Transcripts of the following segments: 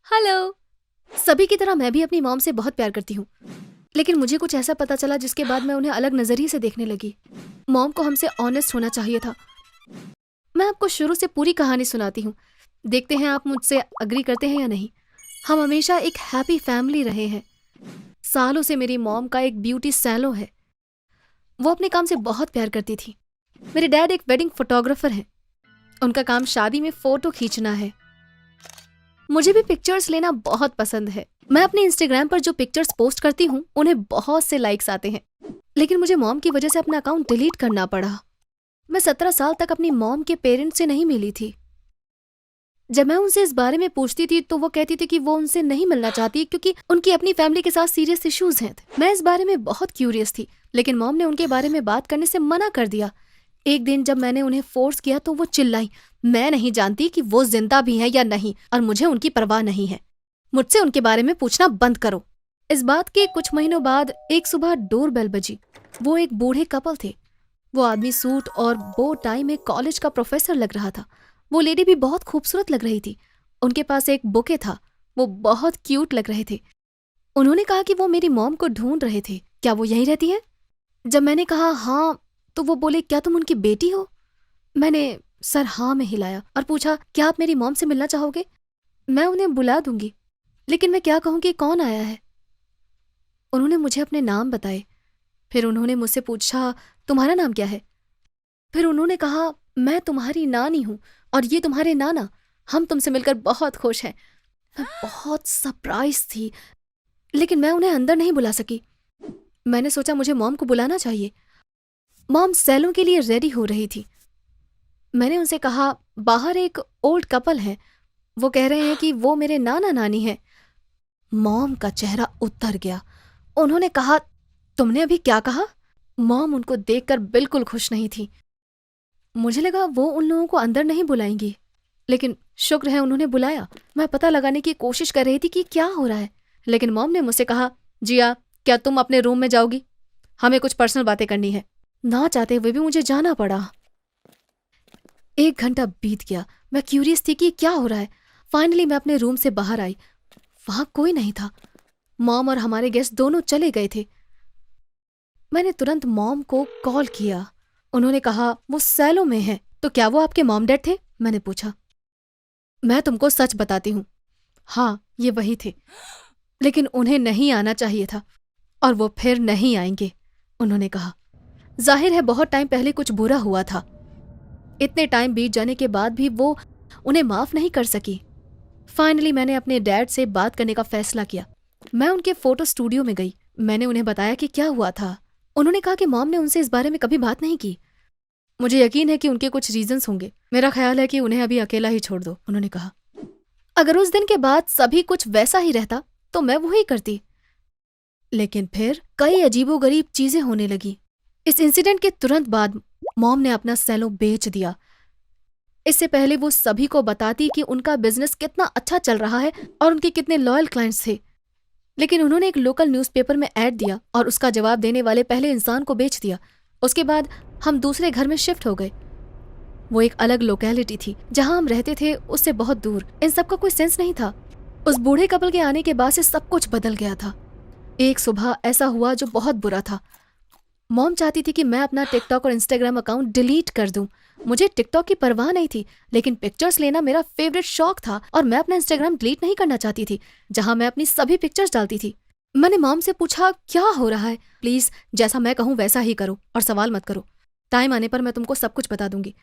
Hello. सभी की तरह मैं भी अपनी मॉम से बहुत प्यार करती हूँ, लेकिन मुझे कुछ ऐसा पता चला जिसके बाद मैं उन्हें अलग नजरिए से देखने लगी। मॉम को हमसे ऑनेस्ट होना चाहिए था। मैं आपको शुरू से पूरी कहानी सुनाती हूँ, देखते हैं आप मुझसे अग्री करते हैं या नहीं। हम हमेशा एक हैप्पी फैमिली रहे हैं। सालों से मेरी मॉम का एक ब्यूटी सैलो है। वो अपने काम से बहुत प्यार करती थी। मेरे डैड एक वेडिंग फोटोग्राफर हैं। उनका काम शादी में फोटो खींचना है। मुझे भी पिक्चर्स लेना बहुत पसंद है। मैं अपने इंस्टाग्राम पर जो पिक्चर्स पोस्ट करती हूँ उन्हें बहुत से लाइक्स आते हैं, लेकिन मुझे मॉम की वजह से अपना अकाउंट डिलीट करना पड़ा। मैं 17 साल तक अपनी मॉम के पेरेंट्स से नहीं मिली थी। जब मैं उनसे इस बारे में पूछती थी तो वो कहती थी कि वो उनसे नहीं मिलना चाहती क्योंकि उनकी अपनी फैमिली के साथ सीरियस इश्यूज हैं। मैं इस बारे में बहुत क्यूरियस थी, लेकिन मॉम ने उनके बारे में बात करने से मना कर दिया। एक दिन जब मैंने उन्हें फोर्स किया तो वो चिल्लाई, मैं नहीं जानती कि वो जिंदा भी हैं या नहीं और मुझे उनकी परवाह नहीं है। मुझसे उनके बारे में पूछना बंद करो। इस बात के कुछ महीनों बाद एक सुबह डोर बेल बजी। वो एक बूढ़े कपल थे। वो आदमी सूट और बो टाई में कॉलेज का प्रोफेसर लग रहा था। वो लेडी भी बहुत खूबसूरत लग रही थी। उनके पास एक बुके था। वो बहुत क्यूट लग रहे थे। उन्होंने कहा कि वो मेरी मॉम को ढूंढ रहे थे। क्या वो यहीं रहती है? जब मैंने कहा हाँ, तो वो बोले, क्या तुम उनकी बेटी हो? मैंने सर हाँ में हिलाया और पूछा, क्या आप मेरी मॉम से मिलना चाहोगे? मैं उन्हें बुला दूंगी, लेकिन मैं क्या कहूँ कि कौन आया है? उन्होंने मुझे अपने नाम बताए। फिर उन्होंने मुझसे पूछा, तुम्हारा नाम क्या है? फिर उन्होंने कहा, मैं तुम्हारी नानी हूँ और ये तुम्हारे नाना। हम तुमसे मिलकर बहुत खुश हैं। मैं बहुत सरप्राइज थी, लेकिन मैं उन्हें अंदर नहीं बुला सकी। मैंने सोचा मुझे मॉम को बुलाना चाहिए। मॉम सैलून के लिए रेडी हो रही थी। मैंने उनसे कहा, बाहर एक ओल्ड कपल है, वो कह रहे हैं कि वो मेरे नाना नानी हैं। मॉम का चेहरा उतर गया। उन्होंने कहा, तुमने अभी क्या कहा? मॉम उनको देखकर बिल्कुल खुश नहीं थी। मुझे लगा वो उन लोगों को अंदर नहीं बुलाएंगी, लेकिन शुक्र है उन्होंने बुलाया। मैं पता लगाने की कोशिश कर रही थी कि क्या हो रहा है, लेकिन मॉम ने मुझसे कहा, जिया, क्या तुम अपने रूम में जाओगी? हमें कुछ पर्सनल बातें करनी है। ना चाहते हुए भी मुझे जाना पड़ा। 1 घंटा बीत गया। मैं क्यूरियस थी कि क्या हो रहा है। फाइनली मैं अपने रूम से बाहर आई। वहां कोई नहीं था। मॉम और हमारे गेस्ट दोनों चले गए थे। मैंने तुरंत मॉम को कॉल किया। उन्होंने कहा, वो सैलो में है। तो क्या वो आपके मॉम डैड थे? मैंने पूछा। मैं तुमको सच बताती हूँ, हाँ, ये वही थे, लेकिन उन्हें नहीं आना चाहिए था और वो फिर नहीं आएंगे, उन्होंने कहा। जाहिर है बहुत टाइम पहले कुछ बुरा हुआ था। इतने टाइम बीत जाने के बाद भी वो उन्हें माफ नहीं कर सकी। फाइनली मैंने अपने डैड से बात करने का फैसला किया। मैं उनके फोटो स्टूडियो में गई। मैंने उन्हें बताया कि क्या हुआ था। उन्होंने कहा कि मॉम ने उनसे इस बारे में कभी बात नहीं की। मुझे यकीन है कि उनके कुछ रीजंस होंगे। मेरा ख्याल है कि उन्हें अभी अकेला ही छोड़ दो, उन्होंने कहा। अगर उस दिन के बाद सभी कुछ वैसा ही रहता तो मैं वही करती, लेकिन फिर कई अजीबोगरीब चीजें होने लगी। इस इंसिडेंट के तुरंत बाद मॉम ने अपना सैलून बेच दिया। इससे पहले वो सभी को बताती कि उनका बिजनेस कितना अच्छा चल रहा है और उनके कितने लॉयल क्लाइंट्स थे, लेकिन उन्होंने एक लोकल न्यूज़पेपर में ऐड दिया और उसका जवाब देने वाले पहले इंसान को बेच दिया। उसके बाद हम दूसरे घर में शिफ्ट हो गए। वो एक अलग लोकेलिटी थी। जहां हम रहते थे उससे बहुत दूर। इन सब का कोई सेंस नहीं था। उस बूढ़े कपल के आने के बाद से सब कुछ बदल गया था। एक सुबह ऐसा हुआ जो बहुत बुरा था। मॉम चाहती थी कि मैं अपना टिकटॉक और इंस्टाग्राम अकाउंट डिलीट कर दूं। मुझे टिकटॉक की परवाह नहीं थी, लेकिन पिक्चर्स लेना मेरा फेवरेट शौक था और मैं अपना इंस्टाग्राम डिलीट नहीं करना चाहती थी, जहां मैं अपनी सभी पिक्चर्स डालती थी। मैंने मॉम से पूछा, क्या हो रहा है? प्लीज जैसा मैं कहूँ वैसा ही करो और सवाल मत करो। टाइम आने पर मैं तुमको सब कुछ बता दूंगी।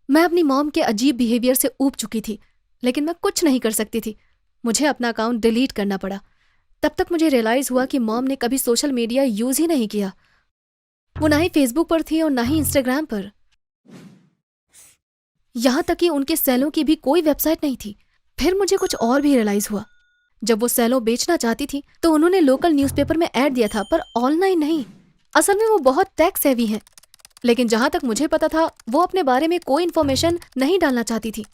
मैं अपनी मॉम के अजीब बिहेवियर से ऊब चुकी थी, लेकिन मैं कुछ नहीं कर सकती थी। मुझे अपना अकाउंट डिलीट करना पड़ा। तब तक मुझे रियलाइज हुआ कि मॉम ने कभी सोशल मीडिया यूज ही नहीं किया। वो ना ही फेसबुक पर थी और ना ही इंस्टाग्राम पर। यहां तक कि उनके सैलों की भी कोई वेबसाइट नहीं थी। फिर मुझे कुछ और भी रियलाइज हुआ। जब वो सैलों बेचना चाहती थी तो उन्होंने लोकल न्यूज़पेपर में ऐड दिया था, पर ऑनलाइन नहीं। असल में वो बहुत टैक्स सेवी हैं, लेकिन जहां तक मुझे पता था वो अपने बारे में कोई इन्फॉर्मेशन नहीं डालना चाहती थी।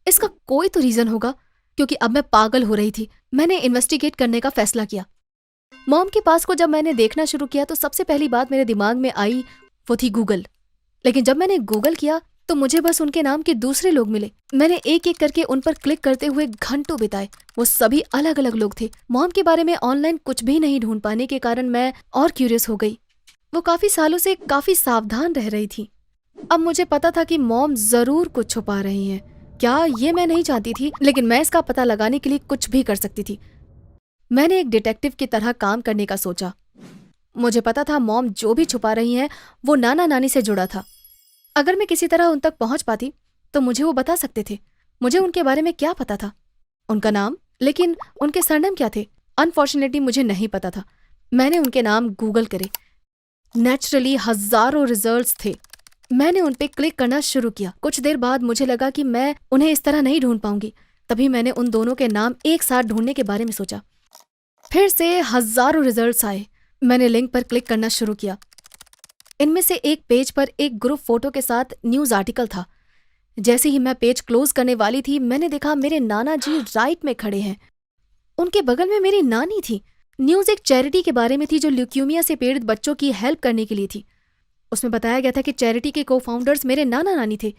इसका कोई तो रीजन होगा, क्योंकि अब मैं पागल हो रही थी। मैंने इन्वेस्टिगेट करने का फैसला किया। मॉम के पास को जब मैंने देखना शुरू किया तो सबसे पहली बात मेरे दिमाग में आई वो थी गूगल। लेकिन जब मैंने गूगल किया तो मुझे बस उनके नाम के दूसरे लोग मिले। मैंने एक एक करके उन पर क्लिक करते हुए घंटों बिताए। वो सभी अलग अलग लोग थे। मॉम के बारे में ऑनलाइन कुछ भी नहीं ढूंढ पाने के कारण मैं और क्यूरियस हो गई। वो काफी सालों से काफी सावधान रह रही थी। अब मुझे पता था कि मॉम जरूर कुछ छुपा रही हैं। क्या ये मैं नहीं चाहती थी, लेकिन मैं इसका पता लगाने के लिए कुछ भी कर सकती थी। मैंने एक डिटेक्टिव की तरह काम करने का सोचा। मुझे पता था मॉम जो भी छुपा रही हैं वो नाना नानी से जुड़ा था। अगर मैं किसी तरह उन तक पहुंच पाती तो मुझे वो बता सकते थे। मुझे उनके बारे में क्या पता था? उनका नाम, लेकिन उनके सरनेम क्या थे? अनफॉर्चुनेटली मुझे नहीं पता था। मैंने उनके नाम गूगल करे। नेचुरली हजारों रिजल्ट्स थे। मैंने उन पे क्लिक करना शुरू किया। कुछ देर बाद मुझे लगा कि मैं उन्हें इस तरह नहीं ढूंढ पाऊंगी। तभी मैंने उन दोनों के नाम एक साथ ढूंढने के बारे में सोचा। फिर से हजारों रिजल्ट्स आए। मैंने लिंक पर क्लिक करना शुरू किया। इनमें से एक पेज पर एक ग्रुप फोटो के साथ न्यूज आर्टिकल था। जैसे ही मैं पेज क्लोज करने वाली थी, मैंने देखा मेरे नाना जी राइट में खड़े हैं। उनके बगल में मेरी नानी थी। न्यूज एक चैरिटी के बारे में थी जो ल्यूक्यूमिया से पीड़ित बच्चों की हेल्प करने के लिए थी। उसमें बताया गया था कि चैरिटी के को-फाउंडर्स मेरे नाना नानी थे।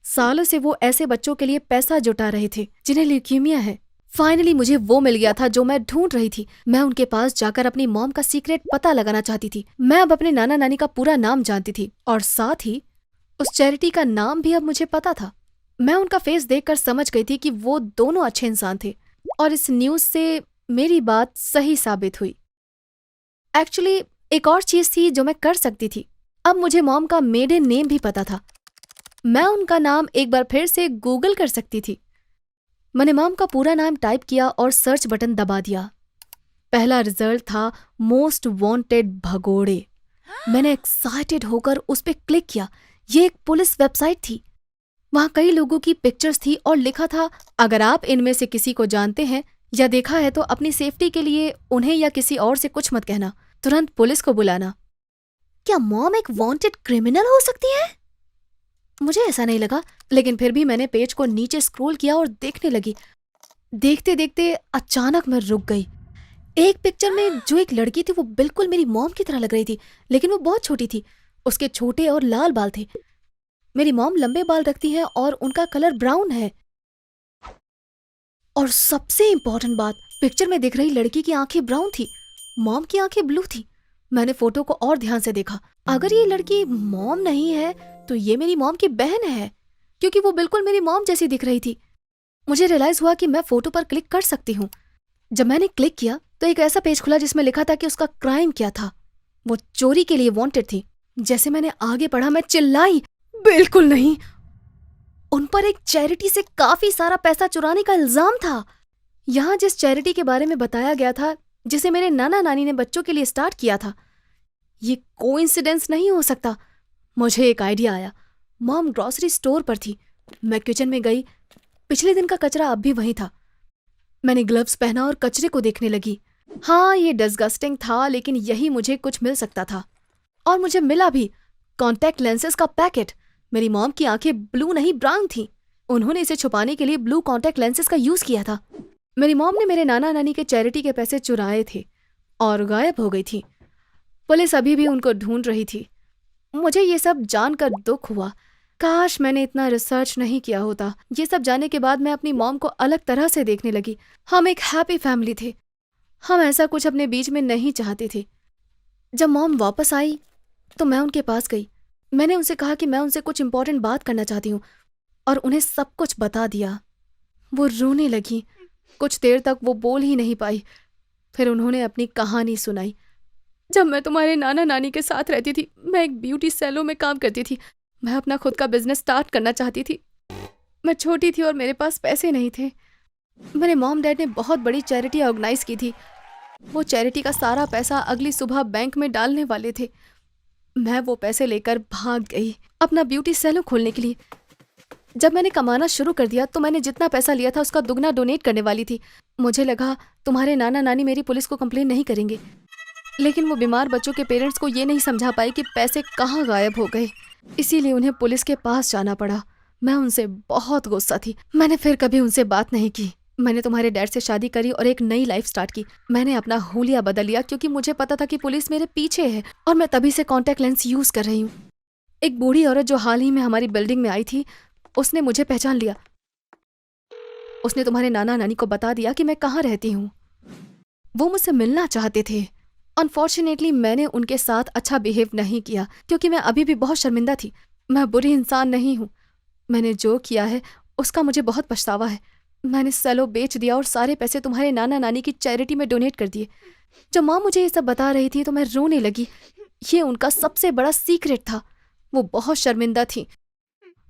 सालों से वो ऐसे बच्चों के लिए पैसा जुटा रहे थे जिन्हें ल्यूक्यूमिया है। फाइनली मुझे वो मिल गया था जो मैं ढूंढ रही थी। मैं उनके पास जाकर अपनी मॉम का सीक्रेट पता लगाना चाहती थी। मैं अब अपने नाना नानी का पूरा नाम जानती थी और साथ ही उस चैरिटी का नाम भी अब मुझे पता था। मैं उनका फेस देखकर समझ गई थी कि वो दोनों अच्छे इंसान थे और इस न्यूज से मेरी बात सही साबित हुई। एक्चुअली एक और चीज थी जो मैं कर सकती थी। अब मुझे मॉम का मेडन नेम भी पता था। मैं उनका नाम एक बार फिर से गूगल कर सकती थी। मैंने मॉम का पूरा नाम टाइप किया और सर्च बटन दबा दिया। पहला रिजल्ट था मोस्ट वांटेड भगोड़े। मैंने एक्साइटेड होकर उस पर क्लिक किया। ये एक पुलिस वेबसाइट थी। वहां कई लोगों की पिक्चर्स थी और लिखा था, अगर आप इनमें से किसी को जानते हैं या देखा है तो अपनी सेफ्टी के लिए उन्हें या किसी और से कुछ मत कहना, तुरंत पुलिस को बुलाना। क्या मॉम एक वांटेड क्रिमिनल हो सकती है? मुझे ऐसा नहीं लगा, लेकिन फिर भी मैंने पेज को नीचे स्क्रॉल किया और देखने लगी। देखते देखते अचानक मैं रुक गई। एक पिक्चर में जो एक लड़की थी वो बिल्कुल मेरी मॉम की तरह लग रही थी, लेकिन वो बहुत छोटी थी। उसके छोटे और लाल बाल थे। मेरी मॉम लंबे बाल रखती है और उनका कलर ब्राउन है। और सबसे इम्पोर्टेंट बात, पिक्चर में दिख रही लड़की की आंखें ब्राउन थी, मॉम की आंखें ब्लू थी। मैंने फोटो को और ध्यान से देखा। अगर ये लड़की मॉम नहीं है तो ये मेरी मॉम की बहन है, क्योंकि वो बिल्कुल मेरी मॉम जैसी दिख रही थी। मुझे रियलाइज हुआ कि मैं फोटो पर क्लिक कर सकती हूँ। जब मैंने क्लिक किया तो एक ऐसा पेज खुला जिसमें लिखा था कि उसका क्राइम क्या था। वो चोरी के लिए वांटेड थी। जैसे मैंने आगे पढ़ा मैं चिल्लाई, बिल्कुल नहीं। उन पर एक चैरिटी से काफी सारा पैसा चुराने का इल्जाम था। यहाँ जिस चैरिटी के बारे में बताया गया था, जिसे मेरे नाना नानी ने बच्चों के लिए स्टार्ट किया था, ये कोइंसिडेंस नहीं हो सकता। मुझे एक आइडिया आया। मॉम ग्रोसरी स्टोर पर थी। मैं किचन में गई। पिछले दिन का कचरा अब भी वहीं था। मैंने ग्लव्स पहना और कचरे को देखने लगी। हाँ, ये डिस्गस्टिंग था, लेकिन यही मुझे कुछ मिल सकता था। और मुझे मिला भी। कॉन्टैक्ट लेंसेज का पैकेट। मेरी मॉम की आंखें ब्लू नहीं ब्राउन थी। उन्होंने इसे छुपाने के लिए ब्लू कॉन्टैक्ट लेंसेज का यूज किया था। मेरी मॉम ने मेरे नाना नानी के चैरिटी के पैसे चुराए थे और गायब हो गई थी। पुलिस अभी भी उनको ढूंढ रही थी। मुझे ये सब जानकर दुख हुआ। काश मैंने इतना रिसर्च नहीं किया होता। ये सब जानने के बाद मैं अपनी मॉम को अलग तरह से देखने लगी। हम एक हैप्पी फैमिली थे। हम ऐसा कुछ अपने बीच में नहीं चाहते थे। जब मॉम वापस आई तो मैं उनके पास गई। मैंने उनसे कहा कि मैं उनसे कुछ इंपॉर्टेंट बात करना चाहती हूँ और उन्हें सब कुछ बता दिया। वो रोने लगी। कुछ देर तक वो बोल ही नहीं पाई। फिर उन्होंने अपनी कहानी सुनाई। जब मैं तुम्हारे नाना नानी के साथ रहती थी, मैं एक ब्यूटी सैलून में काम करती थी। मैं अपना खुद का बिजनेस स्टार्ट करना चाहती थी। मैं छोटी थी और मेरे पास पैसे नहीं थे। मेरे मॉम डैड ने बहुत बड़ी चैरिटी ऑर्गेनाइज की थी। वो चैरिटी का सारा पैसा अगली सुबह बैंक में डालने वाले थे। मैं वो पैसे लेकर भाग गई अपना ब्यूटी सैलून खोलने के लिए। जब मैंने कमाना शुरू कर दिया तो मैंने जितना पैसा लिया था उसका दुगना डोनेट करने वाली थी। मुझे लगा तुम्हारे नाना नानी मेरी पुलिस को कंप्लेन नहीं करेंगे, लेकिन वो बीमार बच्चों के पेरेंट्स को ये नहीं समझा पाए कि पैसे कहाँ गायब हो गए। इसीलिए उन्हें पुलिस के पास जाना पड़ा। मैं उनसे बहुत गुस्सा थी। मैंने फिर कभी उनसे बात नहीं की। मैंने तुम्हारे डैड से शादी करी और एक नई लाइफ स्टार्ट की। मैंने अपना हुलिया बदल लिया क्योंकि मुझे पता था कि पुलिस मेरे पीछे है और मैं तभी से कॉन्टैक्ट लेंस यूज कर रही हूँ। एक बूढ़ी औरत जो हाल ही में हमारी बिल्डिंग में आई थी, उसने मुझे पहचान लिया। उसने तुम्हारे नाना नानी को बता दिया कि मैं कहाँ रहती हूँ। वो मुझसे मिलना चाहते थे। अनफॉर्चुनेटली मैंने उनके साथ अच्छा बिहेव नहीं किया क्योंकि मैं अभी भी बहुत शर्मिंदा थी। मैं बुरी इंसान नहीं हूँ। मैंने जो किया है उसका मुझे बहुत पछतावा है। मैंने सेलो बेच दिया और सारे पैसे तुम्हारे नाना नानी की चैरिटी में डोनेट कर दिए। जब माँ मुझे ये सब बता रही थी तो मैं रोने लगी। ये उनका सबसे बड़ा सीक्रेट था। वो बहुत शर्मिंदा थी।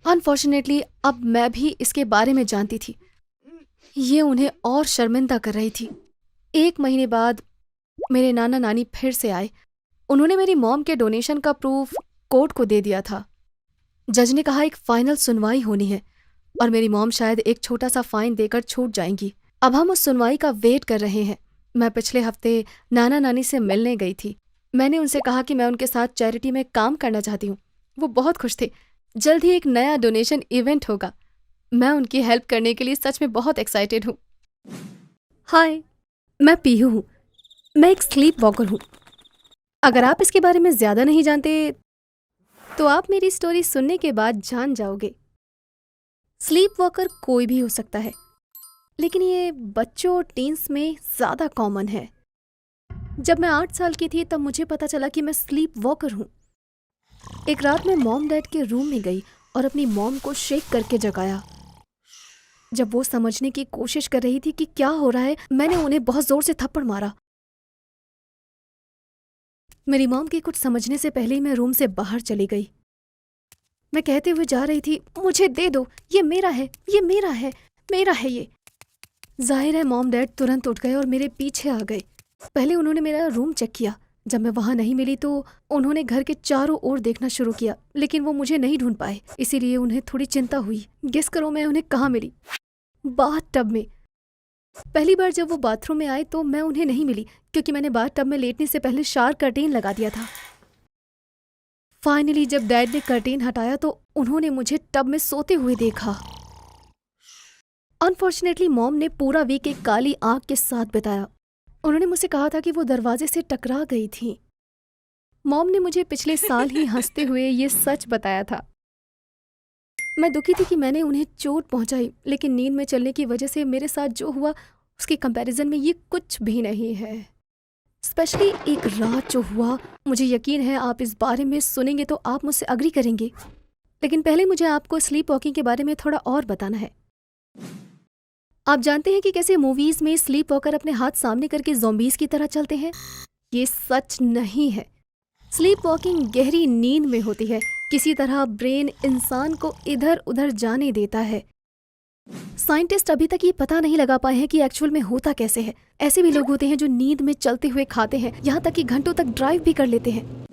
अनफॉर्चुनेटली अब मैं भी इसके बारे में जानती थी। ये उन्हें और शर्मिंदा कर रही थी। 1 महीने बाद मेरे नाना नानी फिर से आए। उन्होंने मेरी मॉम के डोनेशन का प्रूफ कोर्ट को दे दिया था। जज ने कहा एक फाइनल सुनवाई होनी है और मेरी मॉम शायद एक छोटा सा फाइन देकर छूट जाएंगी। अब हम उस सुनवाई का वेट कर रहे हैं। मैं पिछले हफ्ते नाना नानी से मिलने गई थी। मैंने उनसे कहा कि मैं उनके साथ चैरिटी में काम करना चाहती हूँ। वो बहुत खुश थे। जल्द ही एक नया डोनेशन इवेंट होगा। मैं उनकी हेल्प करने के लिए सच में बहुत एक्साइटेड हूँ। हाय, मैं पीहू हूँ। मैं एक स्लीप वॉकर हूँ। अगर आप इसके बारे में ज़्यादा नहीं जानते तो आप मेरी स्टोरी सुनने के बाद जान जाओगे। स्लीप वॉकर कोई भी हो सकता है, लेकिन ये बच्चों और टीन्स में ज़्यादा कॉमन है। जब मैं 8 साल की थी तब मुझे पता चला कि मैं स्लीप वॉकर हूँ। एक रात मैं मॉम डैड के रूम में गई और अपनी मॉम को शेक करके जगाया। जब वो समझने की कोशिश कर रही थी कि क्या हो रहा है, मैंने उन्हें बहुत जोर से थप्पड़ मारा। मेरी मॉम के कुछ समझने से पहले ही मैं रूम से बाहर चली गई। मैं कहते हुए जा रही थी, मुझे दे दो, ये मेरा है, ये मेरा है, मेरा है ये। जाहिर है मॉम डैड तुरंत उठ गए और मेरे पीछे आ गए। पहले उन्होंने मेरा रूम चेक किया। जब मैं वहां नहीं मिली तो उन्होंने घर के चारों ओर देखना शुरू किया, लेकिन वो मुझे नहीं ढूंढ पाए। इसीलिए उन्हें थोड़ी चिंता हुई। गेस करो मैं उन्हें कहाँ मिली? बाथ टब में। पहली बार जब वो बाथरूम में आए तो मैं उन्हें नहीं मिली क्योंकि मैंने बाथ टब में लेटने से पहले शार कर्टेन लगा दिया था। फाइनली जब डैड ने कर्टेन हटाया तो उन्होंने मुझे टब में सोते हुए देखा। अनफॉर्चुनेटली मॉम ने पूरा वीक एक काली आंख के साथ बिताया। उन्होंने मुझसे कहा था कि वो दरवाजे से टकरा गई थी। मॉम ने मुझे पिछले साल ही हंसते हुए ये सच बताया था। मैं दुखी थी कि मैंने उन्हें चोट पहुंचाई, लेकिन नींद में चलने की वजह से मेरे साथ जो हुआ उसके कंपैरिजन में ये कुछ भी नहीं है। स्पेशली एक रात जो हुआ, मुझे यकीन है आप इस बारे में सुनेंगे तो आप मुझसे अग्री करेंगे। लेकिन पहले मुझे आपको स्लीप वॉकिंग के बारे में थोड़ा और बताना है। आप जानते हैं कि कैसे मूवीज में स्लीप वॉकर अपने हाथ सामने करके ज़ॉम्बीज की तरह चलते हैं? ये सच नहीं है। स्लीप वॉकिंग गहरी नींद में होती है। किसी तरह ब्रेन इंसान को इधर उधर जाने देता है। साइंटिस्ट अभी तक ये पता नहीं लगा पाए हैं कि एक्चुअल में होता कैसे है। ऐसे भी लोग होते हैं जो नींद में चलते हुए खाते हैं, यहाँ तक कि घंटों तक ड्राइव भी कर लेते हैं।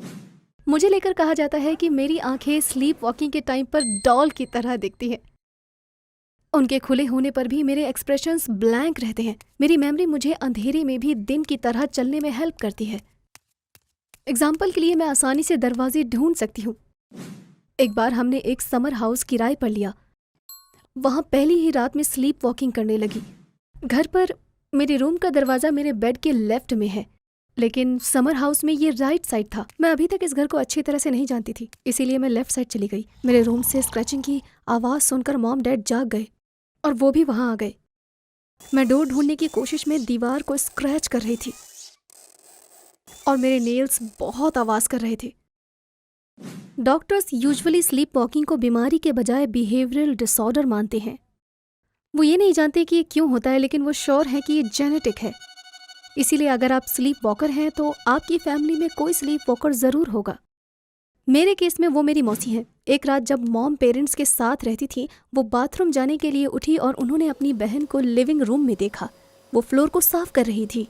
मुझे लेकर कहा जाता है कि मेरी आंखें स्लीप वॉकिंग के टाइम पर डॉल की तरह दिखती हैं। उनके खुले होने पर भी मेरे एक्सप्रेशंस ब्लैंक रहते हैं। मेरी मेमोरी मुझे अंधेरे में भी दिन की तरह चलने में हेल्प करती है। एग्जाम्पल के लिए मैं आसानी से दरवाजे ढूंढ सकती हूँ। एक बार हमने एक समर हाउस किराए पर लिया। वहाँ पहली ही रात में स्लीप वॉकिंग करने लगी। घर पर मेरे रूम का दरवाज़ा मेरे बेड के लेफ्ट में है, लेकिन समर हाउस में ये राइट साइड था। मैं अभी तक इस घर को अच्छी तरह से नहीं जानती थी, इसीलिए मैं लेफ्ट साइड चली गई। मेरे रूम से स्क्रैचिंग की आवाज़ सुनकर मॉम डैड जाग गए और वो भी वहाँ आ गए। मैं डोर ढूंढने की कोशिश में दीवार को स्क्रैच कर रही थी और मेरे नेल्स बहुत आवाज़ कर रहे थे। डॉक्टर्स यूजुअली स्लीप वॉकिंग को बीमारी के बजाय बिहेवियरल डिसऑर्डर मानते हैं। वो ये नहीं जानते कि ये क्यों होता है, लेकिन वो श्योर हैं कि ये जेनेटिक है। इसीलिए अगर आप स्लीप वॉकर हैं तो आपकी फैमिली में कोई स्लीप वॉकर ज़रूर होगा। मेरे केस में वो मेरी मौसी हैं। एक रात जब मॉम पेरेंट्स के साथ रहती थी, वो बाथरूम जाने के लिए उठी और उन्होंने अपनी बहन को लिविंग रूम में देखा। वो फ्लोर को साफ कर रही थी।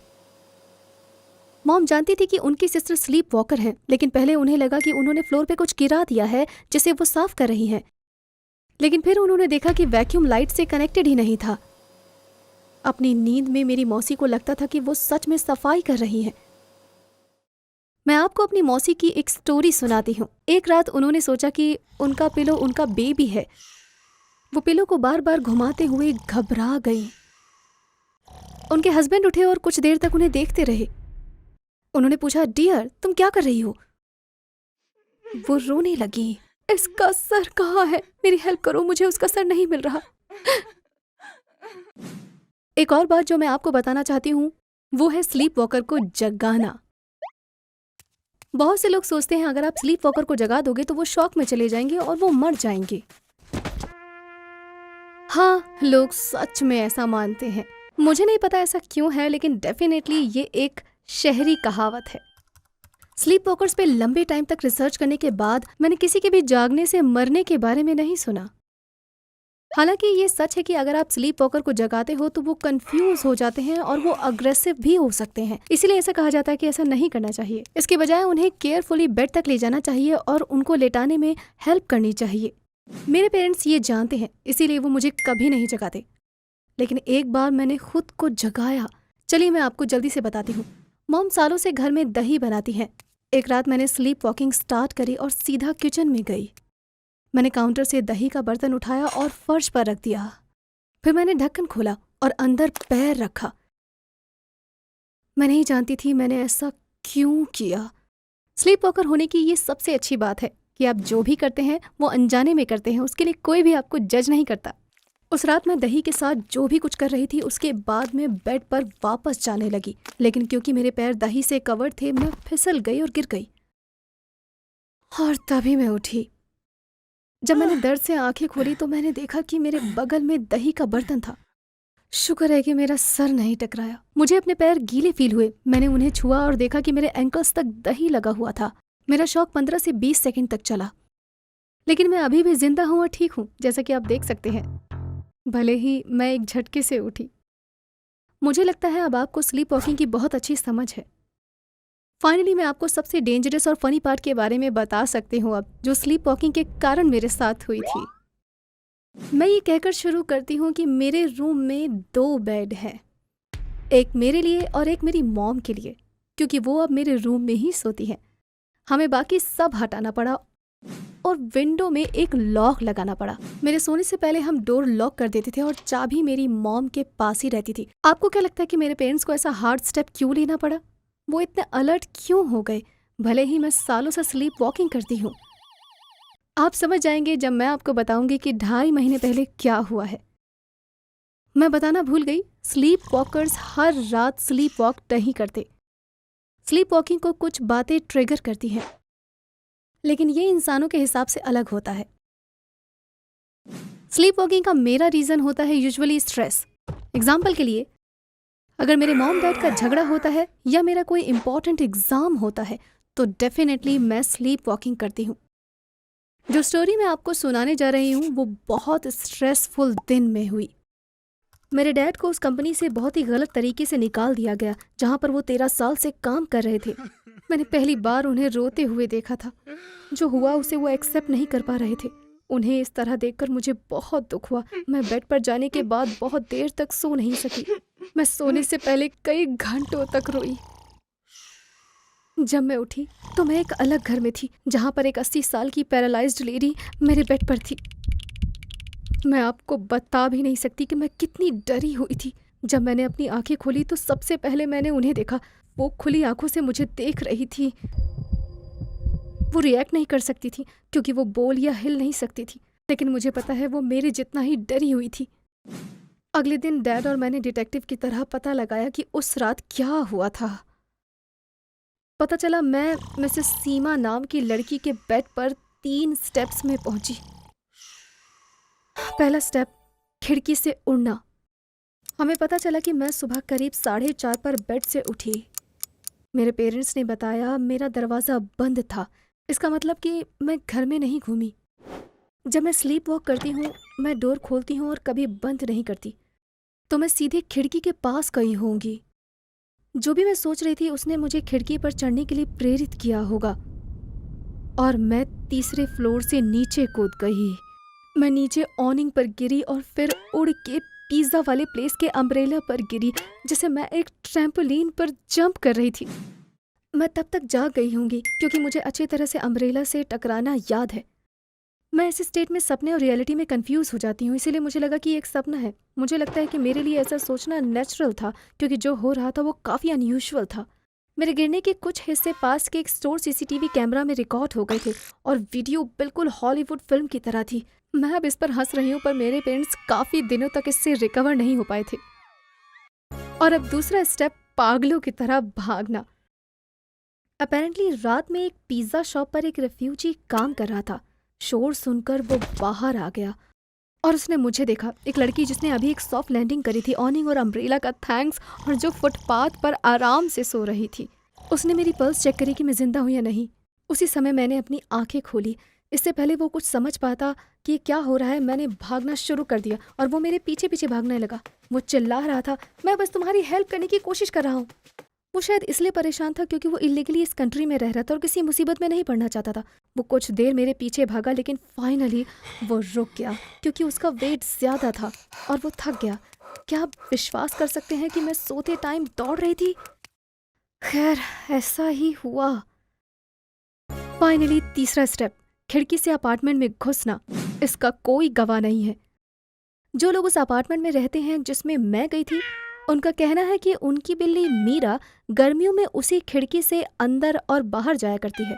मॉम जानती थी कि उनकी सिस्टर स्लीप वॉकर हैं, लेकिन पहले उन्हें लगा कि उन्होंने फ्लोर पे कुछ गिरा दिया है जिसे वो साफ कर रही हैं। लेकिन फिर उन्होंने देखा कि वैक्यूम लाइट से कनेक्टेड ही नहीं था। अपनी नींद में मेरी मौसी को लगता था कि वो सच में सफाई कर रही हैं। मैं आपको अपनी मौसी की एक स्टोरी सुनाती हूँ। एक रात उन्होंने सोचा कि उनका पिलो उनका बेबी है। वो पिलो को बार बार घुमाते हुए घबरा गई। उनके हस्बैंड उठे और कुछ देर तक उन्हें देखते रहे। उन्होंने पूछा, डियर तुम क्या कर रही हो? वो रोने लगी। इसका सर कहाँ है? मेरी हेल्प करो, मुझे उसका सर नहीं मिल रहा। एक और बात जो मैं आपको बताना चाहती हूँ वो है स्लीप वॉकर को जगाना। बहुत से लोग सोचते हैं अगर आप स्लीप वॉकर को जगा दोगे तो वो शॉक में चले जाएंगे और वो मर जाएंगे। हाँ, लोग सच में ऐसा मानते हैं। मुझे नहीं पता ऐसा क्यों है, लेकिन डेफिनेटली ये एक शहरी कहावत है। स्लीप वॉकर्स पे लंबे टाइम तक रिसर्च करने के बाद मैंने किसी के भी जागने से मरने के बारे में नहीं सुना। हालांकि ये सच है कि अगर आप स्लीप वॉकर को जगाते हो तो वो कंफ्यूज हो जाते हैं और वो अग्रेसिव भी हो सकते हैं। इसीलिए ऐसा कहा जाता है कि ऐसा नहीं करना चाहिए। इसके बजाय उन्हें केयरफुली बेड तक ले जाना चाहिए और उनको लेटाने में हेल्प करनी चाहिए। मेरे पेरेंट्स ये जानते हैं, इसीलिए वो मुझे कभी नहीं जगाते। लेकिन एक बार मैंने खुद को जगाया। चलिए मैं आपको जल्दी से बताती हूँ। मॉम सालों से घर में दही बनाती हैं। एक रात मैंने स्लीप वॉकिंग स्टार्ट करी और सीधा किचन में गई। मैंने काउंटर से दही का बर्तन उठाया और फर्श पर रख दिया। फिर मैंने ढक्कन खोला और अंदर पैर रखा। मैं नहीं जानती थी मैंने ऐसा क्यों किया। स्लीप वॉकर होने की ये सबसे अच्छी बात है कि आप जो भी करते हैं वो अनजाने में करते हैं। उसके लिए कोई भी आपको जज नहीं करता। उस रात मैं दही के साथ जो भी कुछ कर रही थी उसके बाद मैं बेड पर वापस जाने लगी, लेकिन क्योंकि मेरे पैर दही से कवर्ड थे मैं फिसल गई और गिर गई। और तभी मैं उठी। जब मैंने दर्द से आंखें खोली तो मैंने देखा कि मेरे बगल में दही का बर्तन था। शुक्र है कि मेरा सर नहीं टकराया। मुझे अपने पैर गीले फील हुए। मैंने उन्हें छुआ और देखा कि मेरे एंकल्स तक दही लगा हुआ था। मेरा शॉक 15 से 20 सेकंड तक चला, लेकिन मैं अभी भी जिंदा हूं और ठीक हूं, जैसा कि आप देख सकते हैं, भले ही मैं एक झटके से उठी। मुझे लगता है अब आपको स्लीप वॉकिंग की बहुत अच्छी समझ है। फाइनली मैं आपको सबसे डेंजरस और फनी पार्ट के बारे में बता सकती हूँ अब, जो स्लीप वॉकिंग के कारण मेरे साथ हुई थी। मैं ये कहकर शुरू करती हूँ कि मेरे रूम में 2 बेड हैं, एक मेरे लिए और एक मेरी मॉम के लिए, क्योंकि वो अब मेरे रूम में ही सोती है। हमें बाकी सब हटाना पड़ा और विंडो में एक लॉक लगाना पड़ा। मेरे सोने से पहले हम डोर लॉक कर देते थे और चाबी मेरी मॉम के पास ही रहती थी। आपको क्या लगता है कि मेरे पेरेंट्स को ऐसा हार्ड स्टेप क्यों लेना पड़ा? वो इतने अलर्ट क्यों हो गए, भले ही मैं सालों से स्लीप वॉकिंग करती हूँ? आप समझ जाएंगे जब मैं आपको बताऊंगी कि 2.5 महीने पहले क्या हुआ है। मैं बताना भूल गई, स्लीप वॉकर्स हर रात स्लीप वॉक नहीं करते। स्लीप वॉकिंग को कुछ बातें ट्रिगर करती हैं, लेकिन ये इंसानों के हिसाब से अलग होता है। स्लीप वॉकिंग का मेरा रीज़न होता है यूजुअली स्ट्रेस। एग्जाम्पल के लिए, अगर मेरे मॉम डैड का झगड़ा होता है या मेरा कोई इंपॉर्टेंट एग्जाम होता है तो डेफिनेटली मैं स्लीप वॉकिंग करती हूँ। जो स्टोरी मैं आपको सुनाने जा रही हूँ वो बहुत स्ट्रेसफुल दिन में हुई। मेरे डैड को उस कंपनी से बहुत ही गलत तरीके से निकाल दिया गया जहाँ पर वो 13 साल से काम कर रहे थे। मैंने पहली बार उन्हें रोते हुए देखा था। जो हुआ उसे वो एक्सेप्ट नहीं कर पा रहे थे। उन्हें इस तरह देखकर मुझे बहुत दुख हुआ। मैं बेड पर जाने के बाद बहुत देर तक सो नहीं सकी। मैं सोने से पहले कई घंटों तक रोई। जब मैं उठी तो मैं एक अलग घर में थी जहाँ पर एक 80 साल की पैरालाइज्ड लेडी मेरे बेड पर थी। मैं आपको बता भी नहीं सकती कि मैं कितनी डरी हुई थी। जब मैंने अपनी आंखें खोली तो सबसे पहले मैंने उन्हें देखा। वो खुली आंखों से मुझे देख रही थी। वो रिएक्ट नहीं कर सकती थी क्योंकि वो बोल या हिल नहीं सकती थी, लेकिन मुझे पता है वो मेरे जितना ही डरी हुई थी। अगले दिन डैड और मैंने डिटेक्टिव की तरह पता लगाया कि उस रात क्या हुआ था। पता चला मैं मिसेस सीमा नाम की लड़की के बेड पर 3 स्टेप्स में पहुंची। पहला स्टेप, खिड़की से उड़ना। हमें पता चला कि मैं सुबह करीब 4:30 पर बेड से उठी। मेरे पेरेंट्स ने बताया मेरा दरवाज़ा बंद था। इसका मतलब कि मैं घर में नहीं घूमी। जब मैं स्लीप वॉक करती हूँ मैं डोर खोलती हूँ और कभी बंद नहीं करती, तो मैं सीधे खिड़की के पास गई होंगी। जो भी मैं सोच रही थी उसने मुझे खिड़की पर चढ़ने के लिए प्रेरित किया होगा और मैं 3रे फ्लोर से नीचे कूद गई। मैं नीचे ऑनिंग पर गिरी और फिर उड़ के पिज़्ज़ा वाले प्लेस के अम्ब्रेला पर गिरी, जैसे मैं एक ट्रैम्पोलिन पर जंप कर रही थी। मैं तब तक जाग गई होंगी क्योंकि मुझे अच्छी तरह से अम्ब्रेला से टकराना याद है। मैं ऐसे स्टेट में सपने और रियलिटी में कंफ्यूज हो जाती हूँ, इसीलिए मुझे लगा कि ये एक सपना है। मुझे लगता है कि मेरे लिए ऐसा सोचना नेचुरल था क्योंकि जो हो रहा था वो काफ़ी अनयूजुअल था। मेरे गिरने के कुछ हिस्से पास के एक स्टोर सीसीटीवी कैमरा में रिकॉर्ड हो गए थे और वीडियो बिल्कुल हॉलीवुड फिल्म की तरह थी। मैं अब इस पर हंस रही हूँ, पर मेरे पेरेंट्स काफी दिनों तक इससे रिकवर नहीं हो पाए थे। और अब दूसरा स्टेप, पागलों की तरह भागना। अपेरेंटली रात में एक पिज्जा शॉप पर एक रेफ्यूजी काम कर रहा था। शोर सुनकर वो बाहर आ गया और उसने मुझे देखा, एक लड़की जिसने अभी एक सॉफ्ट लैंडिंग करी थी, ऑनिंग और अम्ब्रेला का थैंक्स, और जो फुटपाथ पर आराम से सो रही थी। उसने मेरी पल्स चेक करी कि मैं जिंदा हूं या नहीं। उसी समय मैंने अपनी आंखें खोली। इससे पहले वो कुछ समझ पाता कि क्या हो रहा है, मैंने भागना शुरू कर दिया और वो मेरे पीछे पीछे भागने लगा। वो चिल्ला रहा था, मैं बस तुम्हारी हेल्प करने की कोशिश कर रहा हूँ। वो शायद इसलिए परेशान था क्योंकि वो इलीगली इस कंट्री में रह रहा था और किसी मुसीबत में नहीं पड़ना चाहता था। वो कुछ देर मेरे पीछे भागा, लेकिन फाइनली वो रुक गया क्योंकि उसका वेट ज्यादा था और वो थक गया। क्या आप विश्वास कर सकते हैं कि मैं सोते टाइम दौड़ रही थी? खैर, ऐसा ही हुआ। फाइनली तीसरा स्टेप, खिड़की से अपार्टमेंट में घुसना। इसका कोई गवाह नहीं है। जो लोग उस अपार्टमेंट में रहते हैं जिसमें मैं गई थी, उनका कहना है कि उनकी बिल्ली मीरा गर्मियों में उसी खिड़की से अंदर और बाहर जाया करती है।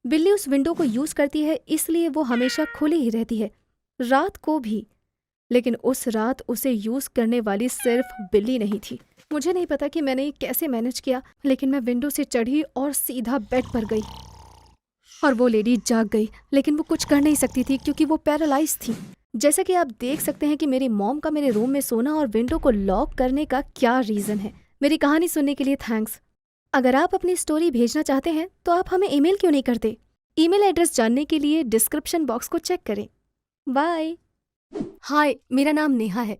बिल्ली उस विंडो को यूज करती है, इसलिए वो हमेशा खुली ही रहती है, रात को भी। लेकिन उस रात उसे यूज करने वाली सिर्फ बिल्ली नहीं थी। मुझे नहीं पता कि मैंने ये कैसे मैनेज किया, लेकिन मैं विंडो से चढ़ी और सीधा बेड पर गई और वो लेडी जाग गई, लेकिन वो कुछ कर नहीं सकती थी क्योंकि वो पैरालाइज थी। जैसा कि आप देख सकते हैं कि मेरी मॉम का मेरे रूम में सोना और विंडो को लॉक करने का क्या रीजन है। मेरी कहानी सुनने के लिए थैंक्स। अगर आप अपनी स्टोरी भेजना चाहते हैं तो आप हमें ईमेल क्यों नहीं करते? ईमेल एड्रेस जानने के लिए डिस्क्रिप्शन बॉक्स को चेक करें। बाय। हाय, मेरा नाम नेहा है।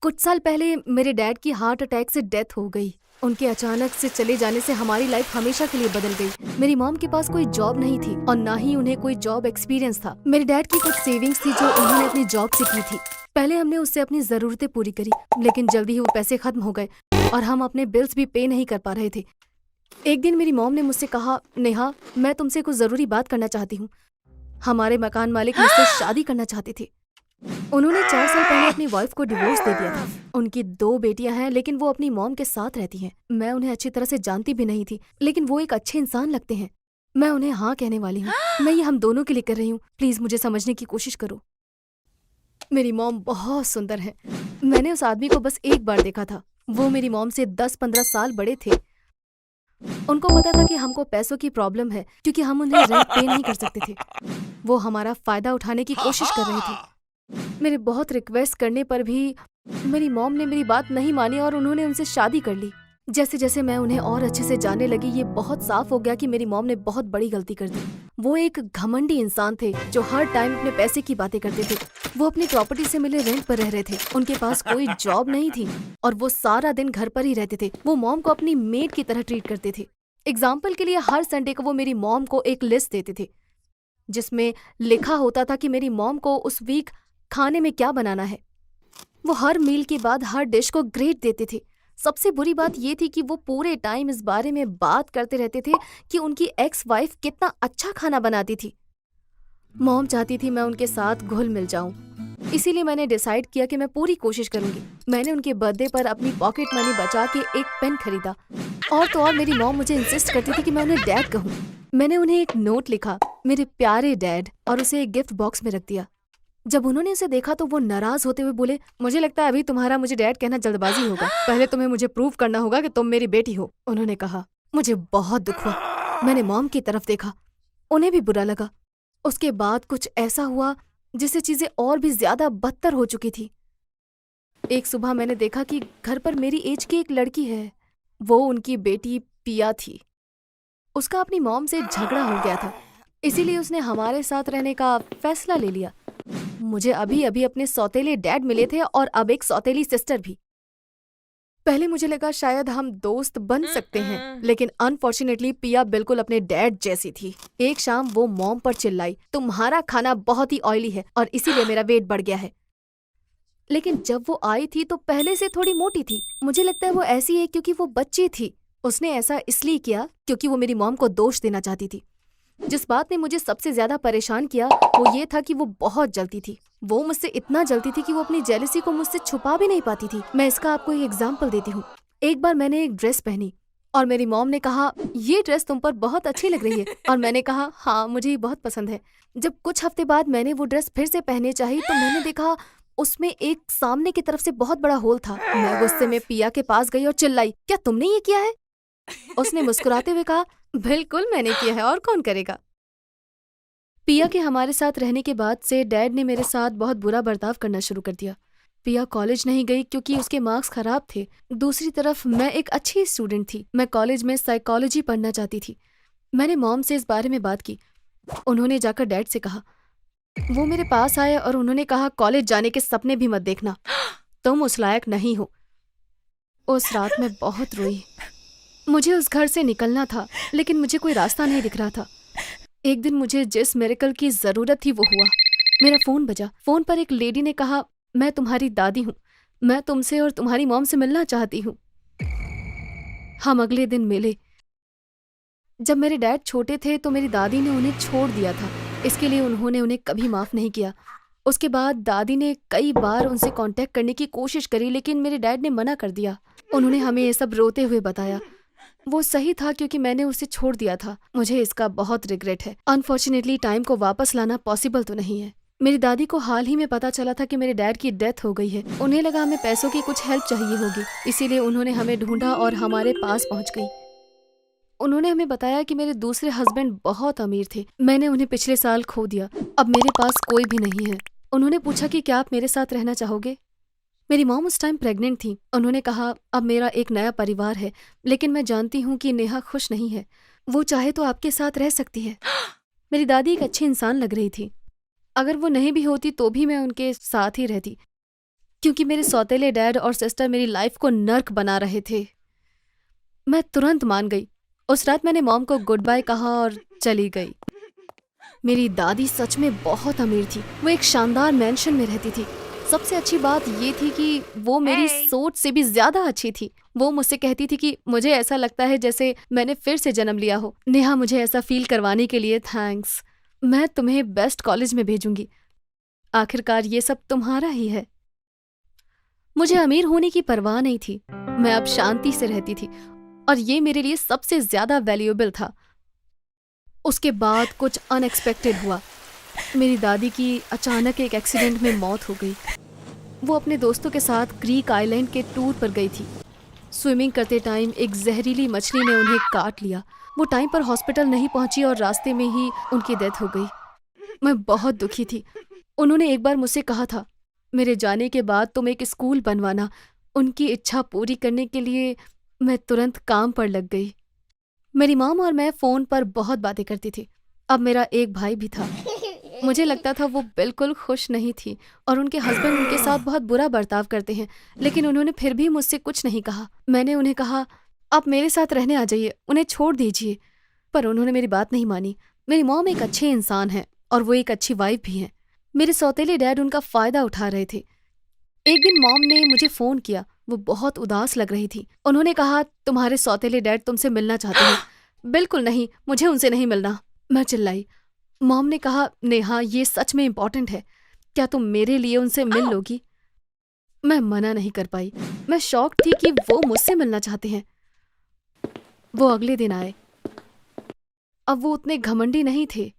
कुछ साल पहले मेरे डैड की हार्ट अटैक से डेथ हो गई। उनके अचानक से चले जाने से हमारी लाइफ हमेशा के लिए बदल गई। मेरी मॉम के पास कोई जॉब नहीं थी और ना ही उन्हें कोई जॉब एक्सपीरियंस था। मेरे डैड की कुछ सेविंग्स थी जो उन्होंने अपनी जॉब से की थी। पहले हमने उससे अपनी जरूरतें पूरी करी, लेकिन जल्दी ही वो पैसे खत्म हो गए और हम अपने बिल्स भी पे नहीं कर पा रहे थे। एक दिन मेरी मॉम ने मुझसे कहा, नेहा, मैं तुमसे कुछ जरूरी बात करना चाहती हूँ। हमारे मकान मालिक मुझसे शादी करना चाहते थे। उन्होंने 4 साल पहले अपनी वाइफ को डिवोर्स दे दिया था। उनकी 2 बेटियां हैं, लेकिन वो अपनी मॉम के साथ रहती हैं। मैं उन्हें अच्छी तरह से जानती भी नहीं थी, लेकिन वो एक अच्छे इंसान लगते हैं। मैं उन्हें हाँ कहने वाली हूँ। मैं ये हम दोनों के लिए कर रही हूँ। प्लीज मुझे समझने की कोशिश करो। मेरी मॉम बहुत सुंदर है। मैंने उस आदमी को बस एक बार देखा था। वो मेरी मॉम से 10-15 साल बड़े थे। उनको पता था कि हमको पैसों की प्रॉब्लम है क्योंकि हम उन्हें रेंट पे नहीं कर सकते थे। वो हमारा फायदा उठाने की कोशिश कर रहे थे। मेरे बहुत रिक्वेस्ट करने पर भी मेरी मॉम ने मेरी बात नहीं मानी और उन्होंने उनसे शादी कर ली। जैसे जैसे मैं उन्हें और अच्छे से जानने लगी, ये बहुत साफ हो गया कि मेरी मॉम ने बहुत बड़ी गलती कर दी। वो एक घमंडी इंसान थे जो हर टाइम अपने पैसे की बातें करते थे। वो अपनी प्रॉपर्टी से मिले रेंट पर रह रहे थे। उनके पास कोई जॉब नहीं थी और वो सारा दिन घर पर ही रहते थे। वो मॉम को अपनी मेड की तरह ट्रीट करते थे। एग्जाम्पल के लिए हर संडे को वो मेरी मॉम को एक लिस्ट देते थे जिसमें लिखा होता था कि मेरी मॉम को उस वीक खाने में क्या बनाना है। वो हर मील के बाद हर डिश को ग्रेड देते थे। सबसे बुरी बात ये थी कि वो पूरे टाइम इस बारे में बात करते रहते थे कि उनकी एक्स वाइफ कितना अच्छा खाना बनाती थी। मॉम चाहती थी मैं उनके साथ घुल मिल जाऊं, इसीलिए मैंने डिसाइड किया कि मैं पूरी कोशिश करूंगी। मैंने उनके बर्थडे पर अपनी पॉकेट मनी बचा के एक पेन खरीदा। और तो और मेरी मॉम मुझे इंसिस्ट करती थी कि मैं उन्हें डैड कहूँ। मैंने उन्हें एक नोट लिखा, मेरे प्यारे डैड, और उसे एक गिफ्ट बॉक्स में रख दिया। जब उन्होंने उसे देखा तो वो नाराज होते हुए बोले, मुझे लगता है अभी तुम्हारा मुझे डैड कहना जल्दबाजी होगा। पहले तुम्हें मुझे प्रूव करना होगा कि तुम मेरी बेटी हो, उन्होंने कहा। मुझे बहुत दुख हुआ। मैंने मॉम की तरफ देखा, उन्हें भी बुरा लगा। उसके बाद कुछ ऐसा हुआ जिससे चीजें और भी ज्यादा बदतर हो चुकी थी। एक सुबह मैंने देखा कि घर पर मेरी एज की एक लड़की है। वो उनकी बेटी पिया थी। उसका अपनी मॉम से झगड़ा हो गया था, इसीलिए उसने हमारे साथ रहने का फैसला ले लिया। मुझे अभी अभी अपने सौतेले डैड मिले थे और अब एक सौतेली सिस्टर भी। पहले मुझे लगा शायद हम दोस्त बन सकते हैं, लेकिन अनफॉर्चुनेटली पिया बिल्कुल अपने डैड जैसी थी। एक शाम वो मॉम पर चिल्लाई, तुम्हारा खाना बहुत ही ऑयली है और इसीलिए मेरा वेट बढ़ गया है। लेकिन जब वो आई थी तो पहले से थोड़ी मोटी थी। मुझे लगता है वो ऐसी है क्योंकि वो बच्ची थी। उसने ऐसा इसलिए किया क्योंकि वो मेरी मॉम को दोष देना चाहती थी। जिस बात ने मुझे सबसे ज्यादा परेशान किया वो ये था कि वो बहुत जलती थी। वो मुझसे इतना जलती थी कि वो अपनी जेलसी को मुझसे छुपा भी नहीं पाती थी। मैं इसका आपको एक एग्जाम्पल देती हूँ। एक बार मैंने एक ड्रेस पहनी और मेरी मॉम ने कहा ये ड्रेस तुम पर बहुत अच्छी लग रही है, और मैंने कहा हाँ मुझे ये बहुत पसंद है। जब कुछ हफ्ते बाद मैंने वो ड्रेस फिर से पहनने चाही तो मैंने देखा उसमें एक सामने की तरफ से बहुत बड़ा होल था। मैं गुस्से में पिया के पास गई और चिल्लाई, क्या तुमने ये किया है? उसने मुस्कुराते हुए कहा, बिल्कुल मैंने किया है, और कौन करेगा। पिया के हमारे साथ रहने के बाद से डैड ने मेरे साथ बहुत बुरा बर्ताव करना शुरू कर दिया। पिया कॉलेज नहीं गई क्योंकि उसके मार्क्स खराब थे। दूसरी तरफ मैं एक अच्छी स्टूडेंट थी। मैं कॉलेज में साइकोलॉजी पढ़ना चाहती थी। मैंने मॉम से इस बारे में बात की। उन्होंने जाकर डैड से कहा। वो मेरे पास आए और उन्होंने कहा, कॉलेज जाने के सपने भी मत देखना, तुम उस लायक नहीं हो। उस रात मैं बहुत रोई। मुझे उस घर से निकलना था, लेकिन मुझे कोई रास्ता नहीं दिख रहा था। एक दिन मुझे जिस मिरेकल की जरूरत थी वो हुआ। मेरा फोन बजा। फोन पर एक लेडी ने कहा, मैं तुम्हारी दादी हूँ, मैं तुमसे और तुम्हारी मॉम से मिलना चाहती हूँ। हम अगले दिन मिले। जब मेरे डैड छोटे थे तो मेरी दादी ने उन्हें छोड़ दिया था, इसके लिए उन्होंने उन्हें कभी माफ नहीं किया। उसके बाद दादी ने कई बार उनसे कांटेक्ट करने की कोशिश करी, लेकिन मेरे डैड ने मना कर दिया। उन्होंने हमें ये सब रोते हुए बताया। वो सही था क्योंकि मैंने उसे छोड़ दिया था। मुझे इसका बहुत रिग्रेट है। अनफॉर्चुनेटली टाइम को वापस लाना पॉसिबल तो नहीं है। मेरी दादी को हाल ही में पता चला था कि मेरे डैड की डेथ हो गई है। उन्हें लगा हमें पैसों की कुछ हेल्प चाहिए होगी, इसीलिए उन्होंने हमें ढूंढा और हमारे पास पहुंच गई। उन्होंने हमें बताया कि मेरे दूसरे हस्बैंड बहुत अमीर थे। मैंने उन्हें पिछले साल खो दिया। अब मेरे पास कोई भी नहीं है। उन्होंने पूछा कि क्या आप मेरे साथ रहना चाहोगे। मेरी मॉम उस टाइम प्रेग्नेंट थी। उन्होंने कहा, अब मेरा एक नया परिवार है, लेकिन मैं जानती हूँ कि नेहा खुश नहीं है। वो चाहे तो आपके साथ रह सकती है। मेरी दादी एक अच्छी इंसान लग रही थी। अगर वो नहीं भी होती तो भी मैं उनके साथ ही रहती, क्योंकि मेरे सौतेले डैड और सिस्टर मेरी लाइफ को नर्क बना रहे थे। मैं तुरंत मान गई। उस रात मैंने मॉम को गुड बाय कहा और चली गई। मेरी दादी सच में बहुत अमीर थी। वो एक शानदार मैंशन में रहती थी। सबसे अच्छी बात ये थी कि वो मेरी सोच से भी ज्यादा अच्छी थी। वो मुझसे कहती थी कि मुझे ऐसा लगता है जैसे मैंने फिर से जन्म लिया हो। नेहा, मुझे ऐसा फील करवाने के लिए थैंक्स। मैं तुम्हें बेस्ट कॉलेज में भेजूंगी। आखिरकार ये सब तुम्हारा ही है। मुझे अमीर होने की परवाह नहीं थी। मैं अब शांति से रहती थी और ये मेरे लिए सबसे ज्यादा वैल्यूएबल था। उसके बाद कुछ अनएक्सपेक्टेड हुआ। मेरी दादी की अचानक एक एक्सीडेंट में मौत हो गई। वो अपने दोस्तों के साथ क्रीक आइलैंड के टूर पर गई थी। स्विमिंग करते टाइम एक जहरीली मछली ने उन्हें काट लिया। वो टाइम पर हॉस्पिटल नहीं पहुंची और रास्ते में ही उनकी डेथ हो गई। मैं बहुत दुखी थी। उन्होंने एक बार मुझसे कहा था, मेरे जाने के बाद तुम एक स्कूल बनवाना। उनकी इच्छा पूरी करने के लिए मैं तुरंत काम पर लग गई। मेरी मॉम और मैं फ़ोन पर बहुत बातें करती थी। अब मेरा एक भाई भी था। मुझे लगता था वो बिल्कुल खुश नहीं थी और उनके हस्बैंड उनके साथ बहुत बुरा बर्ताव करते हैं, लेकिन उन्होंने फिर भी मुझसे कुछ नहीं कहा। मैंने उन्हें कहा, आप मेरे साथ रहने आ जाइए, उन्हें छोड़ दीजिए, पर उन्होंने मेरी बात नहीं मानी। मेरी मॉम एक अच्छे इंसान है और वो एक अच्छी वाइफ भी हैं। मेरे सौतेले डैड उनका फ़ायदा उठा रहे थे। एक दिन मॉम ने मुझे फ़ोन किया। वो बहुत उदास लग रही थी। उन्होंने कहा, तुम्हारे सौतेले डैड तुमसे मिलना चाहते हैं। बिल्कुल नहीं, मुझे उनसे नहीं मिलना। मैं चिल्लाई। मॉम ने कहा, नेहा ये सच में इम्पॉर्टेंट है, क्या तुम मेरे लिए उनसे मिल लोगी? मैं मना नहीं कर पाई। मैं शॉक थी कि वो मुझसे मिलना चाहते हैं। वो अगले दिन आए। अब वो उतने घमंडी नहीं थे।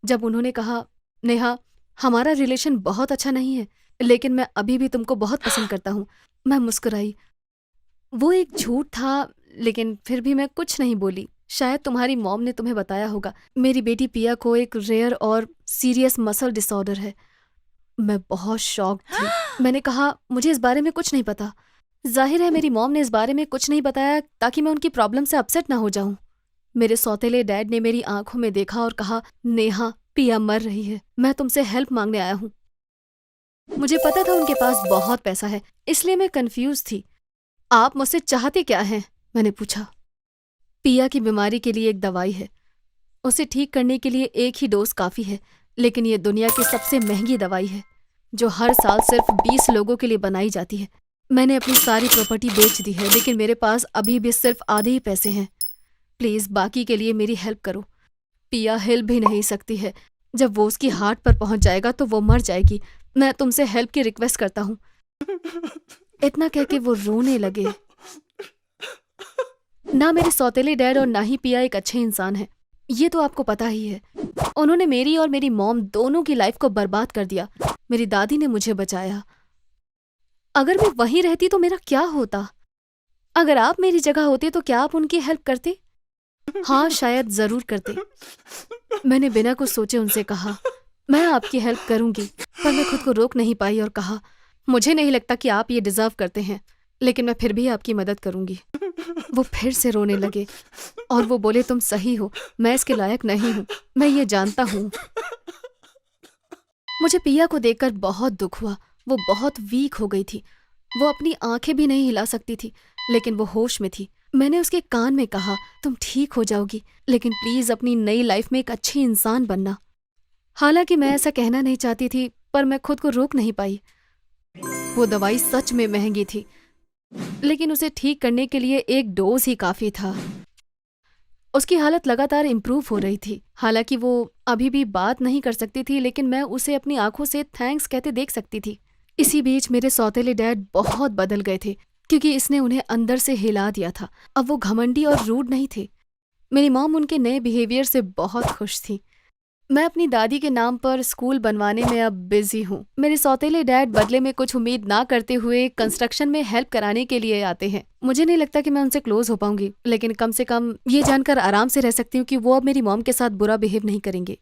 जब उन्होंने कहा, नेहा हमारा रिलेशन बहुत अच्छा नहीं है, लेकिन मैं अभी भी तुमको बहुत पसंद करता हूँ। मैं मुस्कुराई। वो एक झूठ था, लेकिन फिर भी मैं कुछ नहीं बोली। शायद तुम्हारी मॉम ने तुम्हें बताया होगा, मेरी बेटी पिया को एक रेयर और सीरियस मसल डिसऑर्डर है। मैं बहुत शॉक्ड थी। मैंने कहा, मुझे इस बारे में कुछ नहीं पता। जाहिर है मेरी मॉम ने इस बारे में कुछ नहीं बताया ताकि मैं उनकी प्रॉब्लम से अपसेट ना हो जाऊं। मेरे सौतेले डैड ने मेरी आंखों में देखा और कहा, नेहा पिया मर रही है, मैं तुमसे हेल्प मांगने आया हूँ। मुझे पता था उनके पास बहुत पैसा है, इसलिए मैं कंफ्यूज थी। आप मुझसे चाहते क्या हैं? मैंने पूछा। पिया की बीमारी के लिए एक दवाई है। उसे ठीक करने के लिए एक ही डोज काफ़ी है, लेकिन ये दुनिया की सबसे महंगी दवाई है जो हर साल सिर्फ 20 लोगों के लिए बनाई जाती है। मैंने अपनी सारी प्रॉपर्टी बेच दी है, लेकिन मेरे पास अभी भी सिर्फ आधे ही पैसे हैं। प्लीज़ बाकी के लिए मेरी हेल्प करो। पिया हिल भी नहीं सकती है। जब वो उसकी हार्ट पर पहुंच जाएगा तो वो मर जाएगी। मैं तुमसे हेल्प की रिक्वेस्ट करता हूँ। इतना कह के वो रोने लगे। ना मेरे सौतेले डैड और ना ही पिया एक अच्छे इंसान हैं। ये तो आपको पता ही है। उन्होंने मेरी और मेरी मॉम दोनों की लाइफ को बर्बाद कर दिया। मेरी दादी ने मुझे बचाया। अगर मैं वहीं रहती तो मेरा क्या होता? अगर आप मेरी जगह होते तो क्या आप उनकी हेल्प करते? हाँ, शायद जरूर करते। मैंने बिना कुछ सोचे उनसे कहा, मैं आपकी हेल्प करूंगी। पर मैं खुद को रोक नहीं पाई और कहा, मुझे नहीं लगता कि आप ये डिजर्व करते हैं, लेकिन मैं फिर भी आपकी मदद करूंगी। वो फिर से रोने लगे और वो बोले, तुम सही हो, मैं इसके लायक नहीं हूँ, मैं ये जानता हूँ। मुझे पिया को देखकर बहुत दुख हुआ। वो बहुत वीक हो गई थी। वो अपनी आंखें भी नहीं हिला सकती थी, लेकिन वो होश में थी। मैंने उसके कान में कहा, तुम ठीक हो जाओगी, लेकिन प्लीज अपनी नई लाइफ में एक अच्छी इंसान बनना। हालांकि मैं ऐसा कहना नहीं चाहती थी, पर मैं खुद को रोक नहीं पाई। वो दवाई सच में महंगी थी, लेकिन उसे ठीक करने के लिए एक डोज ही काफी था। उसकी हालत लगातार इम्प्रूव हो रही थी। हालांकि वो अभी भी बात नहीं कर सकती थी, लेकिन मैं उसे अपनी आंखों से थैंक्स कहते देख सकती थी। इसी बीच मेरे सौतेले डैड बहुत बदल गए थे, क्योंकि इसने उन्हें अंदर से हिला दिया था। अब वो घमंडी और रूड नहीं थे। मेरी मॉम उनके नए बिहेवियर से बहुत खुश थी। मैं अपनी दादी के नाम पर स्कूल बनवाने में अब बिजी हूँ। मेरे सौतेले डैड बदले में कुछ उम्मीद ना करते हुए कंस्ट्रक्शन में हेल्प कराने के लिए आते हैं। मुझे नहीं लगता कि मैं उनसे क्लोज हो पाऊंगी, लेकिन कम से कम ये जानकर आराम से रह सकती हूँ कि वो अब मेरी मॉम के साथ बुरा बिहेव नहीं करेंगे।